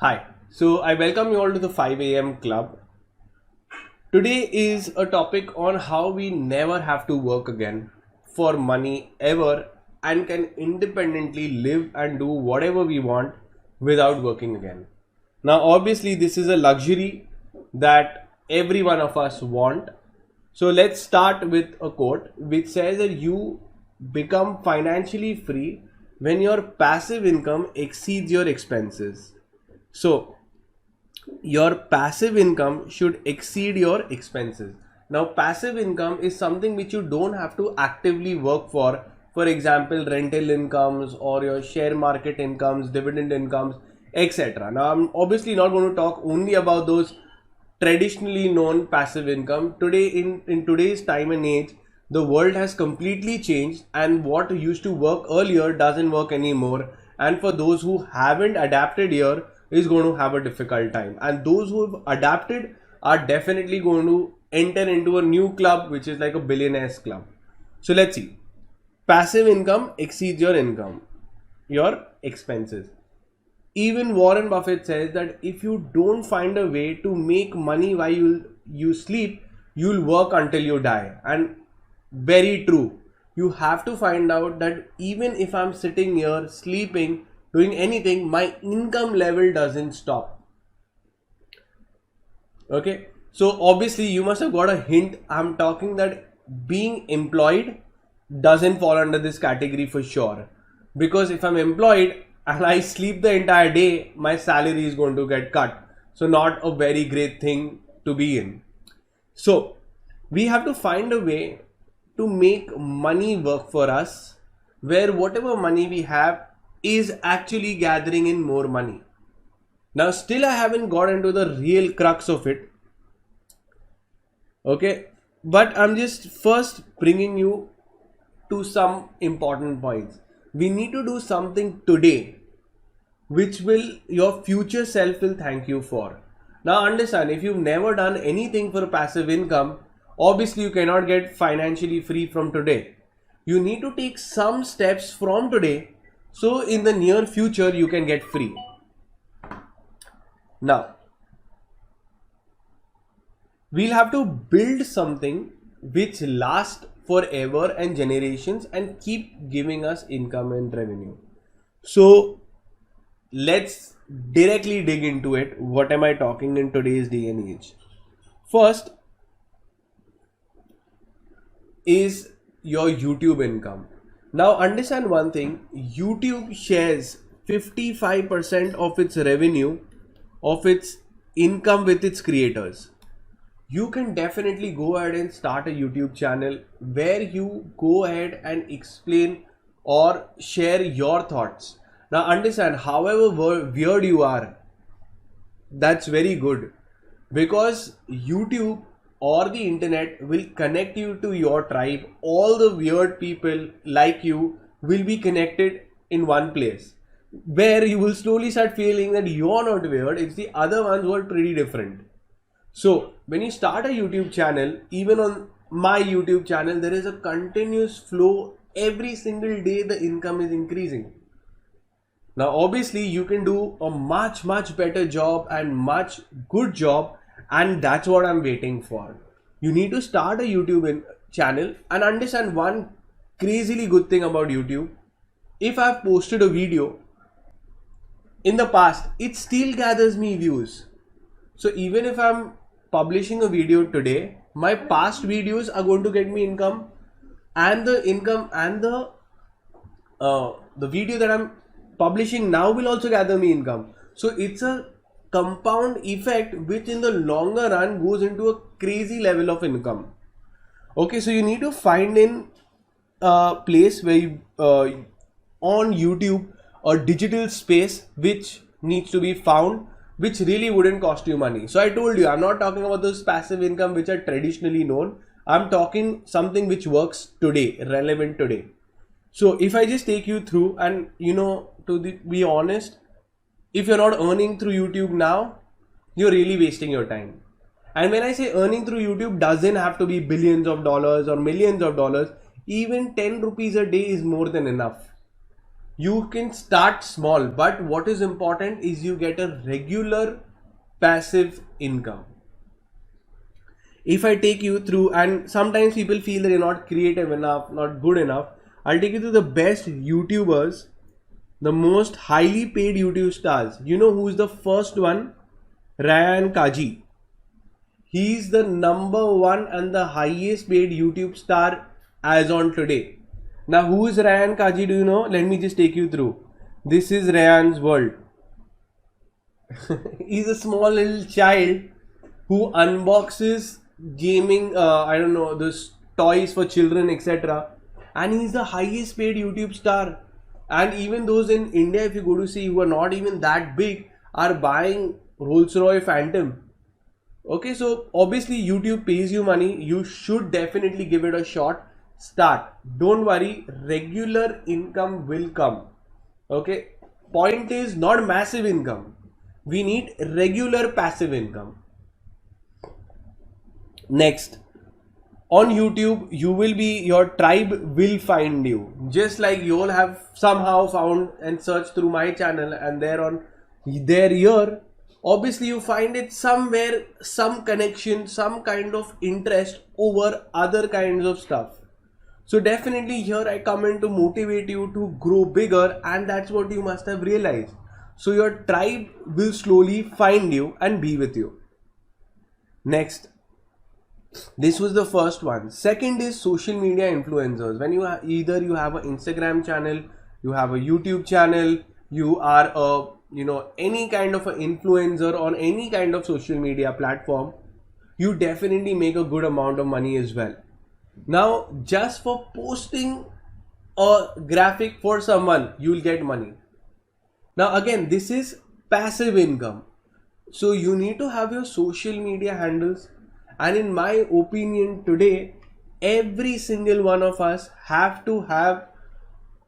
Hi, so I welcome you all to the 5 a.m. club. Today is a topic on how we never have to work again for money ever and can independently live and do whatever we want without working again. Now, obviously, this is a luxury that every one of us want. So, let's start with a quote which says that you become financially free when your passive income exceeds your expenses. So, your passive income should exceed your expenses. Now, passive income is something which you don't have to actively work for. For example, rental incomes or your share market incomes, dividend incomes, etc. Now, I'm obviously not going to talk only about those traditionally known passive income. Today, in today's time and age, the world has completely changed, and what used to work earlier doesn't work anymore. And for those who haven't adapted here, is going to have a difficult time, and those who have adapted are definitely going to enter into a new club, which is like a billionaires club. So let's see. Passive income exceeds your expenses. Even Warren Buffett says that if you don't find a way to make money while you sleep, you'll work until you die. And very true. You have to find out that even if I'm sitting here sleeping, doing anything, my income level doesn't stop. Okay. So obviously you must have got a hint. I'm talking that being employed doesn't fall under this category for sure. Because if I'm employed and I sleep the entire day, my salary is going to get cut. So not a very great thing to be in. So we have to find a way to make money work for us, where whatever money we have is actually gathering in more money. Now, still, I haven't got into the real crux of it. Okay, but I'm just first bringing you to some important points. We need to do something today which will your future self will thank you for. Now understand, if you've never done anything for passive income, obviously you cannot get financially free from today. You need to take some steps from today so in the near future you can get free. Now we'll have to build something which lasts forever and generations and keep giving us income and revenue. So let's directly dig into it. What am I talking in today's day and age? First is your YouTube income. Now understand one thing, YouTube shares 55% of its revenue, of its income with its creators. You can definitely go ahead and start a YouTube channel where you go ahead and explain or share your thoughts. Now understand, however weird you are, that's very good, because YouTube or the internet will connect you to your tribe. All the weird people like you will be connected in one place, where you will slowly start feeling that you're not weird, it's the other ones who are pretty different. So when you start a YouTube channel, even on my YouTube channel, there is a continuous flow. Every single day the income is increasing. Now obviously you can do a much better job and much good job, and that's what I'm waiting for. You need to start a YouTube channel and understand one crazily good thing about YouTube. If I've posted a video in the past, it still gathers me views. So even if I'm publishing a video today, my past videos are going to get me income, and the income and the video that I'm publishing now will also gather me income. So it's a compound effect which in the longer run goes into a crazy level of income. Okay, so you need to find in a place where you on YouTube or digital space which needs to be found, which really wouldn't cost you money. So I told you, I'm not talking about those passive income which are traditionally known. I'm talking something which works today, relevant today. So if I just take you through, and be honest, if you're not earning through YouTube now, you're really wasting your time. And when I say earning through YouTube, doesn't have to be billions of dollars or millions of dollars. Even 10 rupees a day is more than enough. You can start small, but what is important is you get a regular passive income. If I take you through, and sometimes people feel that you're not creative enough, not good enough, I'll take you to the best YouTubers, the most highly paid YouTube stars. You know who's the first one? Ryan Kaji. He's the number one and the highest paid YouTube star as on today. Now, who is Ryan Kaji? Do you know? Let me just take you through. This is Ryan's world. He's a small little child who unboxes gaming, I don't know, this toys for children, etc. And he's the highest paid YouTube star. And even those in India, if you go to see, who are not even that big, are buying Rolls-Royce Phantom. Okay, so obviously YouTube pays you money. You should definitely give it a shot. Start. Don't worry, regular income will come. Okay, point is not massive income. We need regular passive income. Next, on YouTube, your tribe will find you. Just like you all have somehow found and searched through my channel, and they're here. Obviously, you find it somewhere, some connection, some kind of interest over other kinds of stuff. So definitely here I come in to motivate you to grow bigger, and that's what you must have realized. So your tribe will slowly find you and be with you. Next, this was the first one. Second is social media influencers. When you either you have an Instagram channel, you have a YouTube channel, you are a any kind of an influencer on any kind of social media platform, you definitely make a good amount of money as well. Now, just for posting a graphic for someone, you will get money. Now again, this is passive income. So you need to have your social media handles, and in my opinion today, every single one of us have to have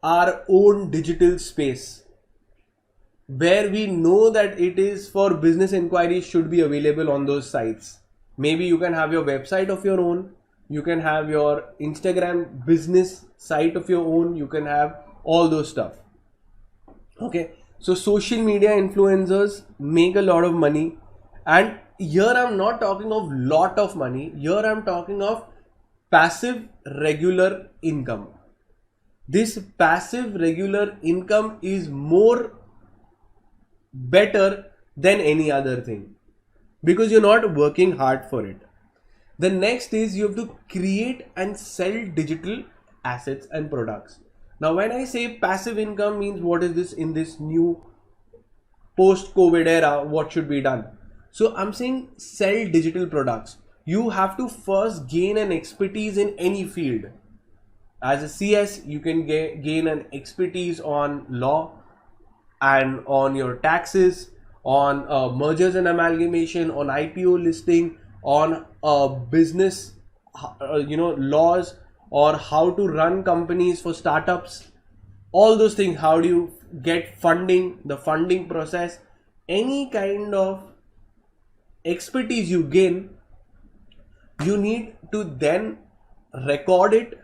our own digital space where we know that it is for business inquiries should be available on those sites. Maybe you can have your website of your own, you can have your Instagram business site of your own, you can have all those stuff. Okay, so social media influencers make a lot of money, and here I'm not talking of lot of money, here I'm talking of passive regular income. This passive regular income is more better than any other thing because you're not working hard for it. The next is you have to create and sell digital assets and products. Now when I say passive income means what is this in this new post-COVID era, what should be done? So I'm saying sell digital products. You have to first gain an expertise in any field. As a CS, you can gain an expertise on law and on your taxes, on mergers and amalgamation, on IPO listing, on business, laws, or how to run companies for startups. All those things. How do you get funding? The funding process. Any kind of expertise you gain, you need to then record it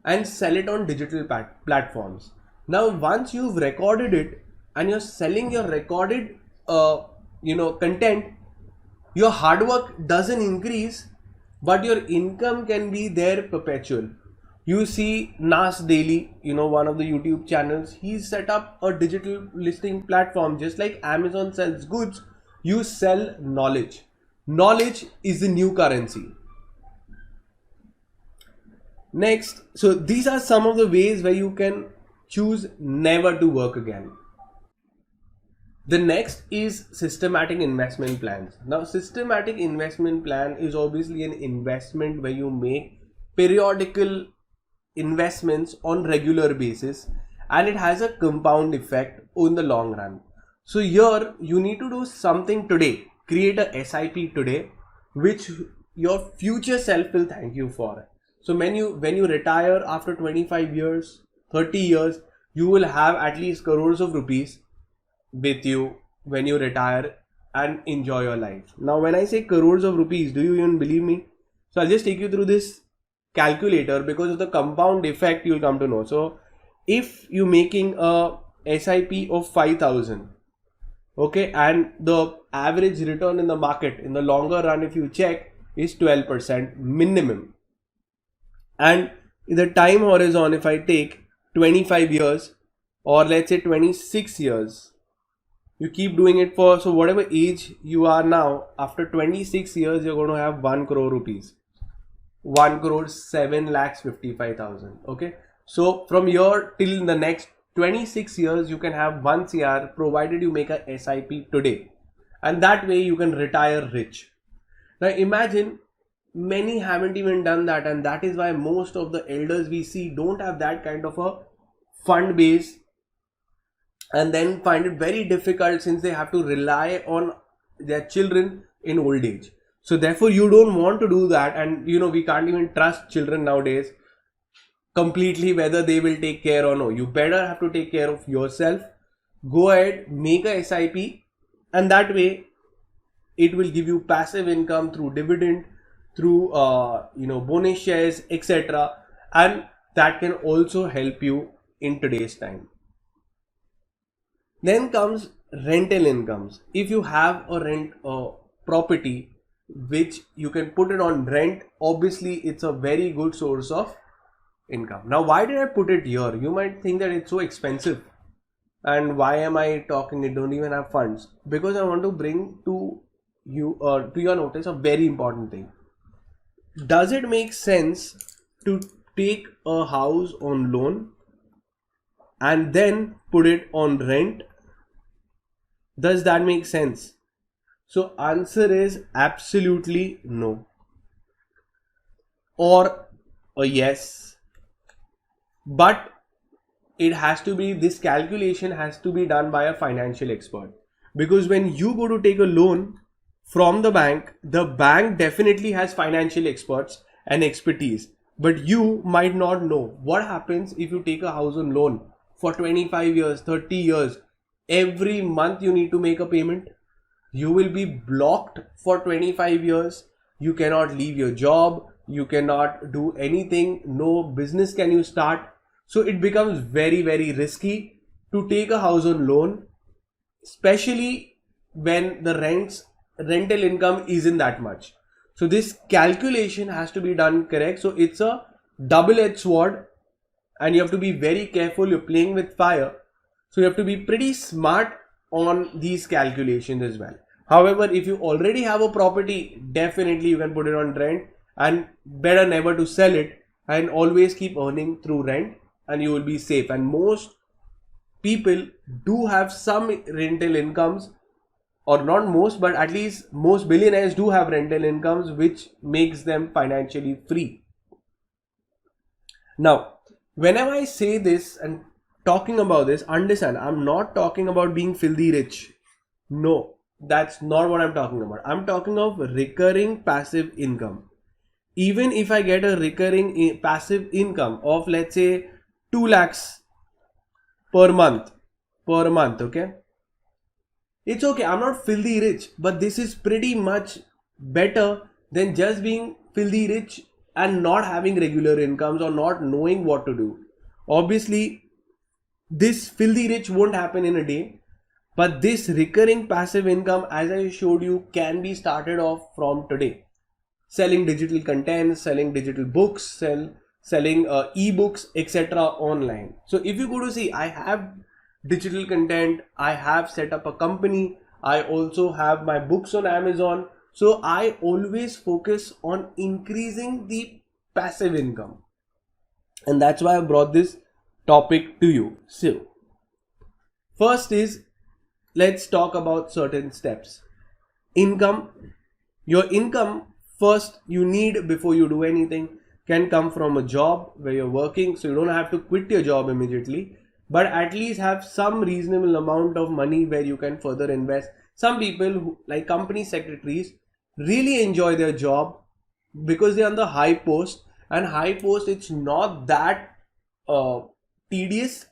and sell it on digital platforms. Now, once you've recorded it and you're selling your recorded, content, your hard work doesn't increase, but your income can be there perpetual. You see Nas Daily, one of the YouTube channels, he's set up a digital listing platform. Just like Amazon sells goods, you sell knowledge. Knowledge is the new currency. Next, so these are some of the ways where you can choose never to work again. The next is systematic investment plans. Now, systematic investment plan is obviously an investment where you make periodical investments on regular basis, and it has a compound effect in the long run. So here you need to do something today. Create a SIP today, which your future self will thank you for. So when you retire after 25 years, 30 years, you will have at least crores of rupees with you when you retire and enjoy your life. Now, when I say crores of rupees, do you even believe me? So I'll just take you through this calculator because of the compound effect you'll come to know. So if you're making a SIP of 5,000, okay, and the average return in the market in the longer run, if you check, is 12% minimum. And the time horizon, if I take 25 years or let's say 26 years, you keep doing it for, so whatever age you are now, after 26 years, you're going to have 1 crore rupees. 1 crore 7,55,000. Okay. So from here till the next 26 years, you can have 1 CR provided you make a SIP today. And that way you can retire rich. Now imagine many haven't even done that, and that is why most of the elders we see don't have that kind of a fund base, and then find it very difficult since they have to rely on their children in old age. So therefore you don't want to do that, and we can't even trust children nowadays completely whether they will take care or no. You better have to take care of yourself. Go ahead, make a SIP, and that way it will give you passive income through dividend, through bonus shares, etc., and that can also help you in today's time. Then comes rental incomes. If you have a property which you can put it on rent, obviously it's a very good source of income. Now why did I put it here? You might think that it's so expensive and why am I talking it, don't even have funds. Because I want to bring to you to your notice a very important thing. Does it make sense to take a house on loan and then put it on rent? Does that make sense? So answer is absolutely no, or a yes. But it has to be, this calculation has to be done by a financial expert, because when you go to take a loan from the bank definitely has financial experts and expertise, but you might not know what happens if you take a house on loan for 25 years, 30 years. Every month you need to make a payment. You will be blocked for 25 years. You cannot leave your job. You cannot do anything. No business can you start. So it becomes very, very risky to take a house on loan, especially when the rental income isn't that much. So this calculation has to be done correct. So it's a double-edged sword, and you have to be very careful. You're playing with fire. So you have to be pretty smart on these calculations as well. However, if you already have a property, definitely you can put it on rent, and better never to sell it, and always keep earning through rent, and you will be safe. And most people do have some rental incomes, or not most, but at least most billionaires do have rental incomes, which makes them financially free. Now, whenever I say this and talking about this, understand, I'm not talking about being filthy rich. No, that's not what I'm talking about. I'm talking of recurring passive income. Even if I get a recurring passive income of, let's say, 2 lakhs per month, okay? It's okay, I'm not filthy rich, but this is pretty much better than just being filthy rich and not having regular incomes or not knowing what to do. Obviously, this filthy rich won't happen in a day, but this recurring passive income, as I showed you, can be started off from today. Selling digital content, selling digital books, selling ebooks, etc. online. So if you go to see, I have digital content, I have set up a company, I also have my books on Amazon. So I always focus on increasing the passive income, and that's why I brought this topic to you. So first is, let's talk about certain steps. Income. Your income first you need before you do anything can come from a job where you're working, so you don't have to quit your job immediately, but at least have some reasonable amount of money where you can further invest. Some people who, like company secretaries, really enjoy their job because they're on the high post, and high post, it's not that tedious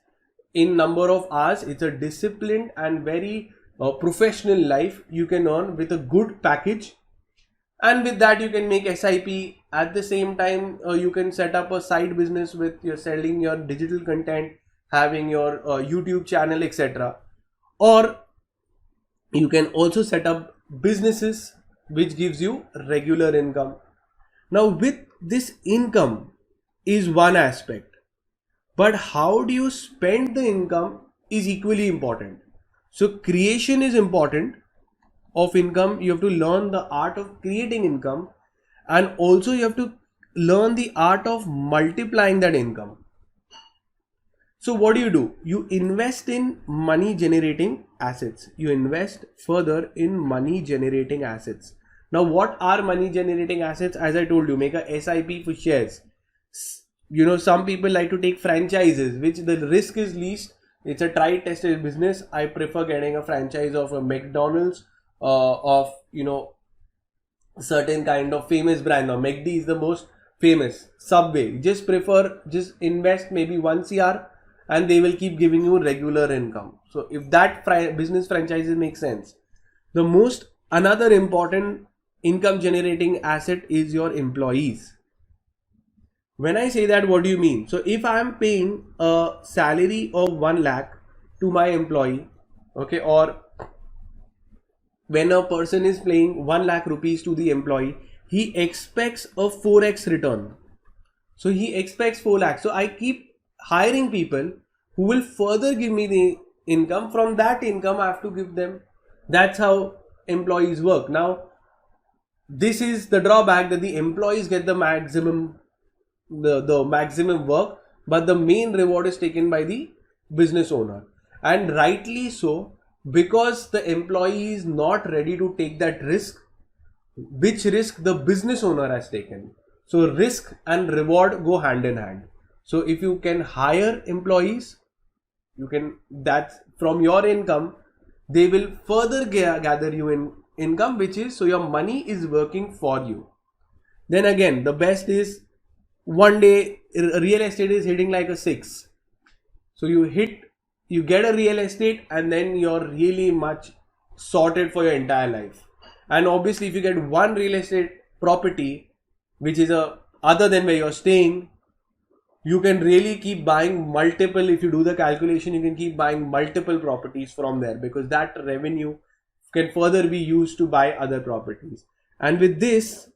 in number of hours. It's a disciplined and very professional life you can earn with a good package, and with that you can make SIP. At the same time, you can set up a side business with your selling your digital content, having your YouTube channel, etc. Or you can also set up businesses which gives you regular income. Now with this income is one aspect, but how do you spend the income is equally important. So creation is important of income. You have to learn the art of creating income, and also you have to learn the art of multiplying that income. So what do? You invest in money generating assets. You invest further in money generating assets. Now what are money generating assets? As I told you, make a SIP for shares. Some people like to take franchises, which the risk is least. It's a tried tested business. I prefer getting a franchise of a McDonald's, of certain kind of famous brand. Now McD is the most famous. Subway, just invest maybe 1 CR and they will keep giving you regular income. So if that business franchises make sense. The most another important income generating asset is your employees. When I say that, what do you mean? So if I am paying a salary of 1 lakh to my employee, okay, or when a person is paying 1 lakh rupees to the employee, he expects a 4x return. So he expects 4 lakhs. So I keep hiring people who will further give me the income. From that income I have to give them. That's how employees work. Now this is the drawback, that the employees get the maximum work, but the main reward is taken by the business owner, and rightly so, because the employee is not ready to take that risk, which risk the business owner has taken. So risk and reward go hand in hand. So if you can hire employees, that's from your income, they will further gather you in income, which is, so your money is working for you. Then again, the best is, one day real estate is hitting like a 6. So you get a real estate, and then you're really much sorted for your entire life. And obviously if you get one real estate property, which is other than where you're staying, you can really keep buying multiple. If you do the calculation, you can keep buying multiple properties from there, because that revenue can further be used to buy other properties. And with this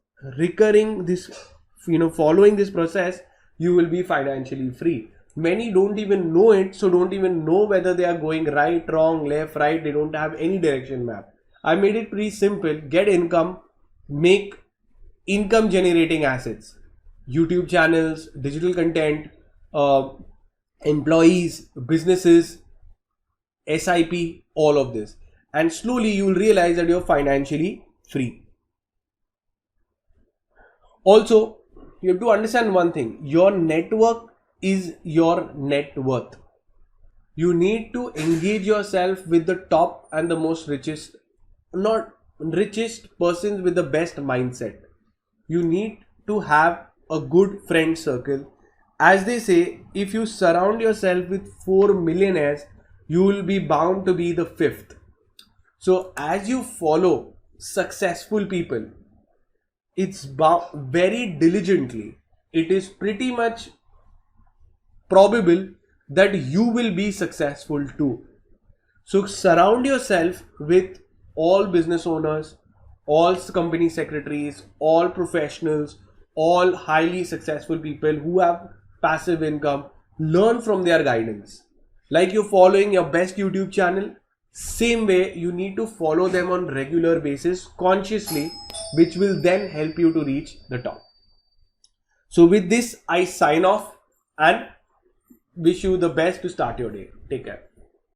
following this process, you will be financially free. Many don't even know it, so don't even know whether they are going right, wrong, left, right. They don't have any direction map. I made it pretty simple. Get income, make income generating assets, YouTube channels, digital content, employees, businesses, SIP, all of this, and slowly you will realize that you're financially free. Also, you have to understand one thing: your network is your net worth. You need to engage yourself with the top and the most richest, not richest persons with the best mindset. You need to have a good friend circle. As they say, if you surround yourself with 4 millionaires, you will be bound to be the 5th. So as you follow successful people, it's very diligently, it is pretty much probable that you will be successful too. So surround yourself with all business owners, all company secretaries, all professionals, all highly successful people who have passive income. Learn from their guidance. Like you're following your best YouTube channel, same way you need to follow them on regular basis consciously, which will then help you to reach the top. So with this, I sign off and wish you the best to start your day. Take care.